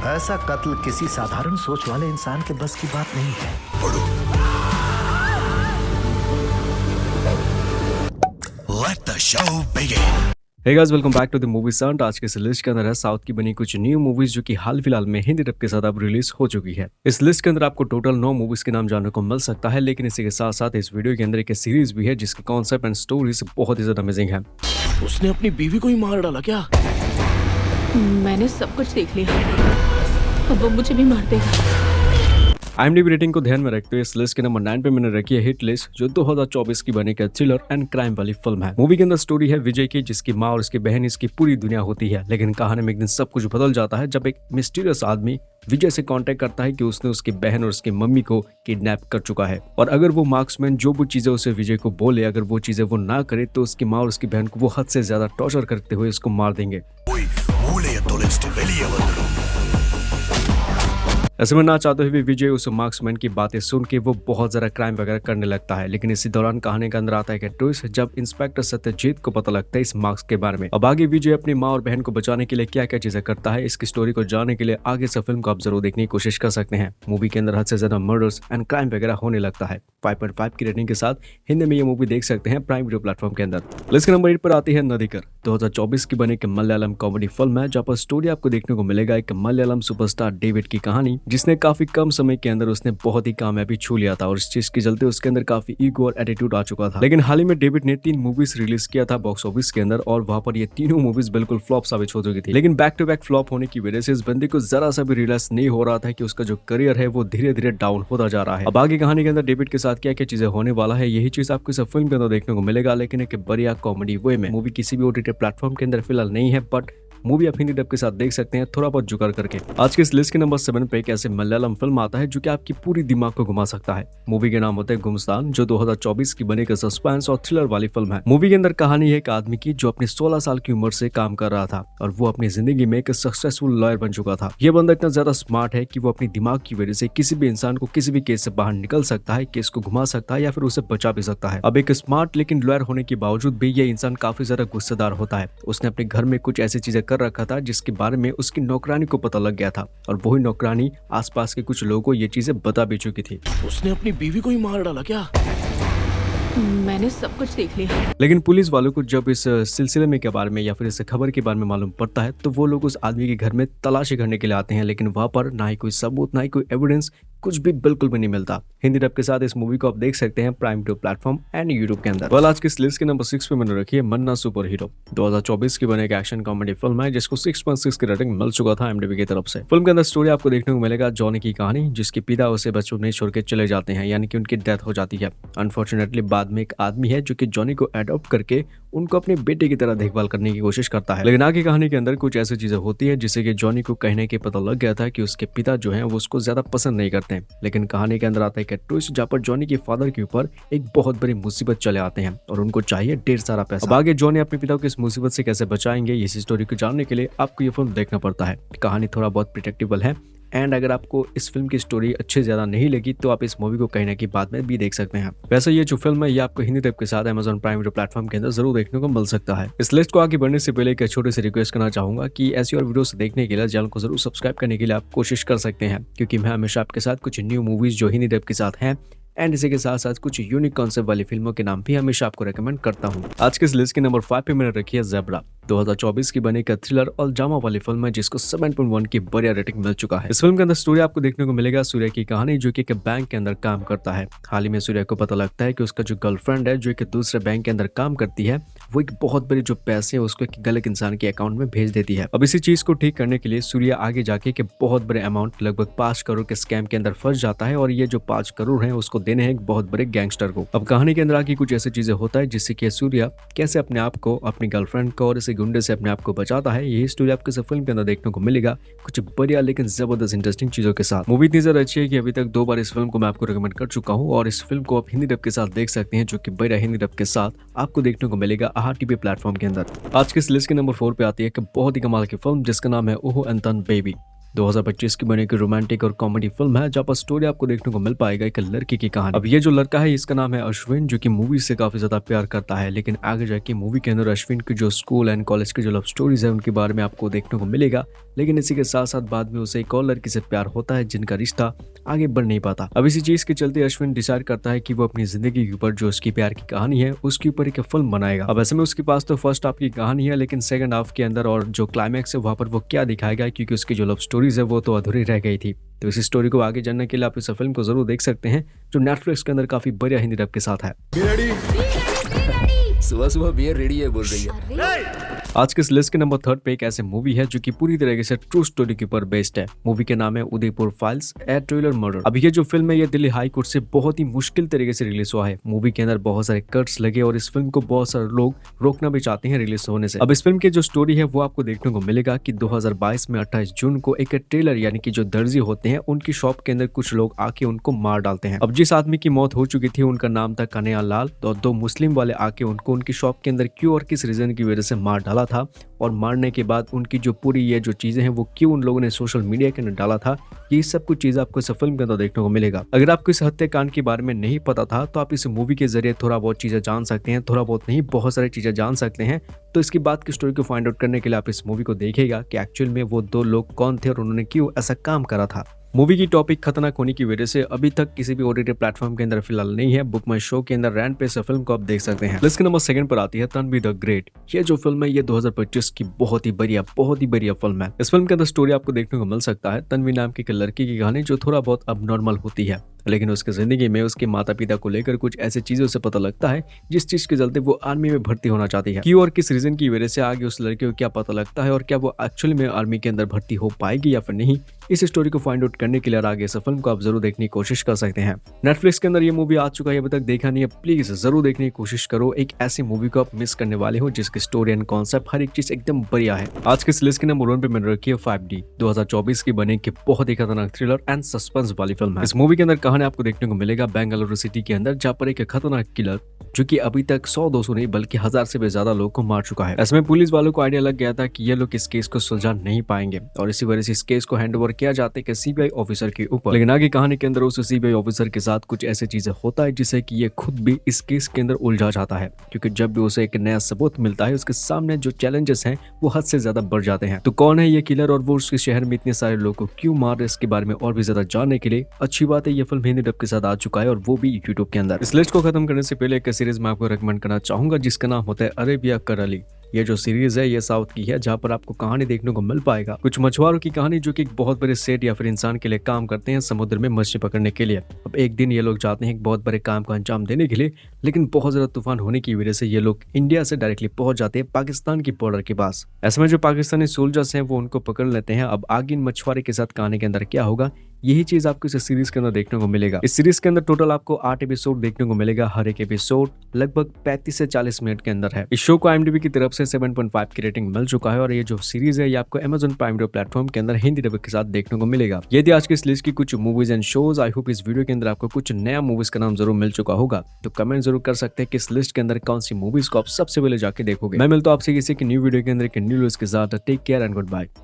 ऐसा कत्ल किसी साधारण सोच वाले इंसान के बस की बात नहीं है। Let the show begin. Hey guys, welcome back to the movie saint. आज के इस लिस्ट के अंदर है साउथ की बनी कुछ न्यू मूवीज जो कि हाल फिलहाल में हिंदी डब के साथ अब रिलीज हो चुकी है। इस लिस्ट के अंदर आपको टोटल 9 मूवीज के नाम जानने को मिल सकता है, लेकिन इसी के साथ साथ इस वीडियो के अंदर एक सीरीज भी है जिसका कॉन्सेप्ट एंड स्टोरीज बहुत ही ज्यादा अमेजिंग है। उसने अपनी बीवी को ही मार डाला क्या? मैंने सब कुछ देख लिया, अब वो मुझे भी मार देगा। IMDb रेटिंग को ध्यान में रखते हुए इस लिस्ट के नंबर 9 पे मैंने रखी है हिट लिस्ट, जो 2024 की बनी का थ्रिलर एंड क्राइम वाली फिल्म है। मूवी के अंदर स्टोरी है विजय की, जिसकी माँ और उसकी बहन इसकी पूरी दुनिया होती है, लेकिन कहानी में एक दिन सब कुछ बदल जाता है जब एक मिस्टीरियस आदमी विजय से कांटेक्ट करता है कि उसने उसकी बहन और उसकी मम्मी को किडनैप कर चुका है, और अगर वो मार्क्समैन जो भी चीजें उसे विजय को बोले, अगर वो चीजें वो ना करे तो उसकी माँ और उसकी बहन को वो हद से ज्यादा टॉर्चर करते हुए उसको मार देंगे। ऐसे में ना चाहते हुए भी विजय उस मार्क्समैन की बातें सुन के वो बहुत ज्यादा क्राइम वगैरह करने लगता है, लेकिन इसी दौरान कहानी के अंदर आता है ट्विस्ट जब इंस्पेक्टर सत्यजीत को पता लगता है इस मार्क्स के बारे में। अब आगे विजय अपनी माँ और बहन को बचाने के लिए क्या क्या चीजें करता है, इसकी स्टोरी को जानने के लिए आगे से फिल्म को आप जरूर देखने की कोशिश कर सकते हैं। मूवी के अंदर हद से ज्यादा मर्डर्स एंड क्राइम वगैरह होने लगता है। 5.5 की रेटिंग के साथ हिंदी में ये मूवी देख सकते हैं प्राइम वीडियो प्लेटफॉर्म के अंदर। लिस्ट नंबर 8 पर आती है नदीकर। 2024 की बनी एक मलयालम कॉमेडी फिल्म है, जहाँ पर स्टोरी आपको देखने को मिलेगा एक मलयालम सुपरस्टार डेविड की कहानी, जिसने काफी कम समय के अंदर उसने बहुत ही कामयाबी छू लिया था और इस चीज के चलते उसके अंदर काफी ईगो और एटीट्यूड आ चुका था। लेकिन हाल ही में डेविड ने 3 मूवीज रिलीज किया था बॉक्स ऑफिस के अंदर, और वहां पर ये तीनों मूवीज बिल्कुल फ्लॉप साबित हो चुकी थी। लेकिन बैक टू बैक फ्लॉप होने की वजह से इस बंदे को जरा सा भी रियलाइज नहीं हो रहा था कि उसका जो करियर है वो धीरे धीरे डाउन होता जा रहा है। अब आगे कहानी के अंदर डेविड के साथ क्या क्या चीजें होने वाला है, यही चीज आपको इस फिल्म के अंदर देखने को मिलेगा, लेकिन एक बढ़िया कॉमेडी वे में। मूवी किसी भी OTT प्लेटफॉर्म के अंदर फिलहाल नहीं है, बट मूवी आप हिंदी डब के साथ देख सकते हैं थोड़ा बहुत जुगाड़ करके। आज के इस लिस्ट के नंबर 7 पे एक ऐसे मलयालम फिल्म आता है जो कि आपकी पूरी दिमाग को घुमा सकता है। मूवी के नाम होता है गुमस्तान, जो 2024 की बनी एक सस्पेंस और थ्रिलर वाली फिल्म है। मूवी के अंदर कहानी है एक आदमी की जो अपनी 16 साल की उम्र से काम कर रहा था और वो अपनी जिंदगी में एक सक्सेसफुल लॉयर बन चुका था। ये बंदा इतना ज्यादा स्मार्ट है कि वो अपनी दिमाग की वजह से किसी भी इंसान को किसी भी केस से बाहर निकल सकता है, केस को घुमा सकता है या फिर उसे बचा भी सकता है। अब एक स्मार्ट लेकिन लॉयर होने के बावजूद भी ये इंसान काफी ज्यादा गुस्सेदार होता है। उसने अपने घर में कुछ ऐसी चीजें कर रखा था जिसके बारे में उसकी नौकरानी को पता लग गया था, और वही नौकरानी आसपास के कुछ लोगों को ये चीजें बता भी चुकी थी। उसने अपनी बीवी को ही मार डाला क्या? मैंने सब कुछ देख लिया। लेकिन पुलिस वालों को जब इस सिलसिले में के बारे में या फिर इस खबर के बारे में मालूम पड़ता है, तो वो लोग उस आदमी के घर में तलाशी करने के लिए आते हैं, लेकिन वहां पर ना ही कोई सबूत, ना ही कोई एविडेंस, कुछ भी बिल्कुल भी नहीं मिलता। हिंदी डब के साथ इस मूवी को आप देख सकते हैं prime video platform and YouTube के अंदर। आज की इस लिस्ट के नंबर 6 पे मैंने रखी है मन्ना सुपर हीरो। 2024 की बने एक एक्शन कॉमेडी फिल्म है जिसको 6.6 की रेटिंग मिल चुका था IMDb की तरफ से। फिल्म के अंदर स्टोरी आपको देखने को मिलेगा जॉनी की कहानी, जिसके पिता उसे बच्चों में छोड़ के चले जाते हैं, यानी कि उनकी डेथ हो जाती है। अनफॉर्चुनेटली बाद में एक आदमी है जो कि जॉनी को अडॉप्ट करके उनको अपने बेटे की तरह देखभाल करने की कोशिश करता है। लेकिन आगे कहानी के अंदर कुछ ऐसी चीजें होती है जिससे कि जॉनी को कहने के पता लग गया था कि उसके पिता जो हैं वो उसको ज्यादा पसंद नहीं करते हैं। लेकिन कहानी के अंदर आता है ट्विस्ट जहाँ पर जॉनी के फादर के ऊपर एक बहुत बड़ी मुसीबत चले आते हैं और उनको चाहिए ढेर सारा पैसा। अब आगे जॉनी अपने पिता को इस मुसीबत से कैसे बचाएंगे, इस स्टोरी को जानने के लिए आपको ये फिल्म देखना पड़ता है। कहानी थोड़ा बहुत प्रिडिक्टेबल है, एंड अगर आपको इस फिल्म की स्टोरी अच्छे ज्यादा नहीं लगी तो आप इस मूवी को कहीं ना कहीं बाद में भी देख सकते हैं। वैसे ये जो फिल्म है ये आपको हिंदी डब के साथ Amazon प्राइम वीडियो प्लेटफॉर्म के अंदर जरूर देखने को मिल सकता है। इस लिस्ट को आगे बढ़ने से पहले एक छोटी सी रिक्वेस्ट करना चाहूंगा कि ऐसी और वीडियोस देखने के लिए चैनल को जरूर सब्सक्राइब करने के लिए आप कोशिश कर सकते हैं, क्योंकि मैं हमेशा आपके साथ कुछ न्यू मूवीज जो हिंदी डब के साथ हैं एंड इसी के साथ साथ कुछ यूनिक कॉन्सेप्ट वाली फिल्मों के नाम भी हमेशा आपको रेकमेंड करता हूँ। आज के इस लिस्ट के नंबर 5 पे मैंने रखी है ज़ेब्रा। 2024 की बनी एक थ्रिलर और ड्रामा वाली फिल्म है जिसको 7.1 की बढ़िया रेटिंग मिल चुका है। इस फिल्म के अंदर स्टोरी आपको देखने को मिलेगा सूर्य की कहानी, जो कि एक बैंक के अंदर काम करता है। हाल ही में सूर्य को पता लगता है कि उसका जो गर्लफ्रेंड है जो एक दूसरे बैंक के अंदर काम करती है, वो एक बहुत बड़ी जो पैसे है उसको एक गलत इंसान के अकाउंट में भेज देती है। अब इसी चीज को ठीक करने के लिए सूर्य आगे जाके एक बहुत बड़े अमाउंट लगभग 5 करोड़ के स्कैम के अंदर फंस जाता है, और ये जो 5 करोड़ है उसको देने हैं एक बहुत बड़े गैंगस्टर को। अब कहानी के अंदर आगे कुछ ऐसी चीजें होता है जिससे कि सूर्य कैसे अपने आप को, अपनी गर्लफ्रेंड को और इसे गुंडे से अपने आप को बचाता है, यही स्टोरी आपको इस फिल्म के अंदर देखने को मिलेगा कुछ बढ़िया लेकिन जबरदस्त इंटरेस्टिंग चीजों के साथ। मूवी इतनी ज्यादा अच्छी है कि अभी तक 2 बार इस फिल्म को मैं आपको रिकमेंड कर चुका हूँ, और इस फिल्म को आप हिंदी डब के साथ देख सकते हैं, जो कि बढ़िया हिंदी डब के साथ आपको देखने को मिलेगा आहा टीवी प्लेटफॉर्म के अंदर। आज के इस लिस्ट के नंबर 4 पे आती है एक बहुत ही कमाल की फिल्म जिसका नाम है ओहो एंटन बेबी। 2025 की बनी एक रोमांटिक और कॉमेडी फिल्म है जहाँ पर स्टोरी आपको देखने को मिल पाएगा एक लड़की की कहानी। अब ये जो लड़का है इसका नाम है अश्विन, जो कि मूवी से काफी ज्यादा प्यार करता है, लेकिन आगे जाके मूवी के अंदर अश्विन की जो स्कूल एंड कॉलेज की जो लव स्टोरीज है उनके बारे में आपको देखने को मिलेगा। लेकिन इसी के साथ साथ बाद में उसे एक और लड़की से प्यार होता है जिनका रिश्ता आगे बढ़ नहीं पाता। अब इसी चीज के चलते अश्विन डिसाइड करता है कि वो अपनी जिंदगी के ऊपर जो उसकी प्यार की कहानी है उसके ऊपर एक फिल्म बनाएगा। अब ऐसे में उसके पास तो फर्स्ट हाफ की कहानी है, लेकिन सेकंड हाफ के अंदर और जो क्लाइमैक्स है वहां पर वो क्या दिखाएगा, क्योंकि उसकी जो लव स्टोरीज है वो तो अधूरी रह गई थी। तो इस स्टोरी को आगे जानने के लिए आप इस फिल्म को जरूर देख सकते हैं जो नेटफ्लिक्स के अंदर काफी बढ़िया हिंदी डब के साथ है। सुबह सुबह बियर रेडी है बोल रही है। आज के इस लिस्ट के नंबर 3 पे एक ऐसी मूवी है जो कि पूरी तरीके से ट्रू स्टोरी के ऊपर बेस्ड है। मूवी के नाम है उदयपुर फाइल्स ए ट्रेलर मर्डर। अब ये जो फिल्म है ये दिल्ली हाई कोर्ट से बहुत ही मुश्किल तरीके से रिलीज हुआ है। मूवी के अंदर बहुत सारे कट्स लगे और इस फिल्म को बहुत सारे लोग रोकना भी चाहते हैं रिलीज होने से। अब इस फिल्म की जो स्टोरी है वो आपको देखने को मिलेगा कि 2022 में 28 जून को एक टेलर यानी कि जो दर्जी होते हैं उनकी शॉप के अंदर कुछ लोग आके उनको मार डालते हैं। अब जिस आदमी की मौत हो चुकी थी उनका नाम था कन्हैया लाल, तो 2 मुस्लिम वाले आके उनको उनकी शॉप के अंदर क्यों और किस रीजन की वजह से मार डाला था, और मारने के बाद उनकी जो पूरी ये जो चीजें हैं वो क्यों उन लोगों ने सोशल मीडिया के अंदर डाला था, ये सब कुछ चीजें आपको इस फिल्म के अंदर देखने को मिलेगा। अगर आपको इस हत्याकांड के बारे में नहीं पता था तो आप इस मूवी के जरिए थोड़ा बहुत चीजें जान सकते हैं, थोड़ा बहुत नहीं बहुत सारी चीजें जान सकते हैं। तो इसकी बात की स्टोरी को फाइंड आउट करने के लिए आप इस मूवी को देखेगा कि एक्चुअल में वो 2 लोग कौन थे और उन्होंने क्यों ऐसा काम करा था। मूवी की टॉपिक खतरनाक होने की वजह से अभी तक किसी भी ओटीटी प्लेटफॉर्म के अंदर फिलहाल नहीं है। बुक माई शो के अंदर रैंट पे इस फिल्म को आप देख सकते हैं। लिस्ट के नंबर 2 पर आती है तन्वी द ग्रेट। ये जो फिल्म है ये 2025 की बहुत ही बढ़िया फिल्म है। इस फिल्म के अंदर स्टोरी आपको देखने को मिल सकता है तन्वी नाम की एक लड़की की कहानी जो थोड़ा बहुत अब नॉर्मल होती है, लेकिन उसके जिंदगी में उसके माता पिता को लेकर कुछ ऐसी चीजों से पता लगता है जिस चीज के चलते वो आर्मी में भर्ती होना चाहती है। क्यों और किस रीजन की वजह से आगे उस लड़के को क्या पता लगता है और क्या वो एक्चुअली में आर्मी के अंदर भर्ती हो पाएगी या फिर नहीं, इस स्टोरी को फाइंड आउट करने के लिए आगे इस फिल्म को आप जरूर देखने की कोशिश कर सकते हैं। नेटफ्लिक्स के अंदर ये मूवी आ चुका है, अभी तक देखा नहीं है, प्लीज जरूर देखने की कोशिश करो। एक ऐसी मूवी को आप मिस करने वाले हो जिसकी स्टोरी एंड कॉन्सेप्ट हर एक चीज एकदम बढ़िया है। आज के इस लिस्ट के नंबर 1 पे मैंने रखी है 5D। 2024 की बने की बहुत ही खतरनाक थ्रिलर एंड सस्पेंस वाली फिल्म है। इस मूवी के अंदर कहानी आपको देखने को मिलेगा बेंगलुरु सिटी के अंदर, जहाँ पर एक खतरनाक किलर जो कि अभी तक 100-200 नहीं बल्कि 1000 से भी ज्यादा लोगों को मार चुका है। इसमें पुलिस वालों को आइडिया लग गया था कि ये लोग इस केस को सुलझा नहीं पाएंगे और इसी वजह से इस केस को हैंड ओवर किया जाता है कि सीबीआई ऑफिसर के ऊपर। लेकिन आगे कहानी के अंदर उस सीबीआई ऑफिसर के साथ कुछ ऐसी चीजें होता है जिससे कि ये खुद भी इस केस के अंदर उलझा जाता है, क्योंकि जब भी उसे एक नया सबूत मिलता है उसके सामने जो चैलेंजेस हैं वो हद से ज्यादा बढ़ जाते हैं। तो कौन है ये किलर और वो उसके शहर में इतने सारे लोगों को क्यों मार रहे, इसके बारे में और भी ज्यादा जानने के लिए अच्छी बात है ये फिल्म हिंदी डब के साथ आ चुका है और वो भी यूट्यूब के अंदर। इस लिस्ट को खत्म करने से पहले एक सीरीज में आपको रेकमेंड करना चाहूंगा जिसका नाम होता है अरेबिया करली। ये जो सीरीज है ये साउथ की है, जहाँ पर आपको कहानी देखने को मिल पाएगा कुछ मछुआरों की कहानी जो कि एक बहुत बड़े सेट या फिर इंसान के लिए काम करते हैं समुद्र में मछली पकड़ने के लिए। अब एक दिन ये लोग जाते हैं एक बहुत बड़े काम को अंजाम देने के लिए, लेकिन बहुत ज्यादा तूफान होने की वजह से ये लोग इंडिया से डायरेक्टली पहुंच जाते हैं पाकिस्तान की बॉर्डर के पास। ऐसे में जो पाकिस्तानी सोल्जर्स हैं वो उनको पकड़ लेते हैं। अब आगे इन मछुआरे के साथ कहानी के अंदर क्या होगा यही चीज आपको इस सीरीज के अंदर देखने को मिलेगा। इस सीरीज के अंदर टोटल आपको 8 एपिसोड देखने को मिलेगा, हर एक एपिसोड लगभग 35 से 40 मिनट के अंदर है। इस शो को IMDb की तरफ से 7.5 की रेटिंग मिल चुका है और ये जो सीरीज है ये आपको Amazon प्राइम वीडियो प्लेटफॉर्म के अंदर हिंदी डब के साथ देखने को मिलेगा। ये थी आज की इस लिस्ट की कुछ movies and shows. I hope इस वीडियो के अंदर आपको कुछ नया मूवीज का नाम जरूर मिल चुका होगा, तो कमेंट जरूर कर सकते हैं कि इस लिस्ट के अंदर कौन सी मूवीज को आप सबसे पहले जाके देखोगे। मैं मिलता हूं आपसे किसी की न्यू वीडियो के अंदर एक न्यू न्यूज के साथ। Take care and good bye.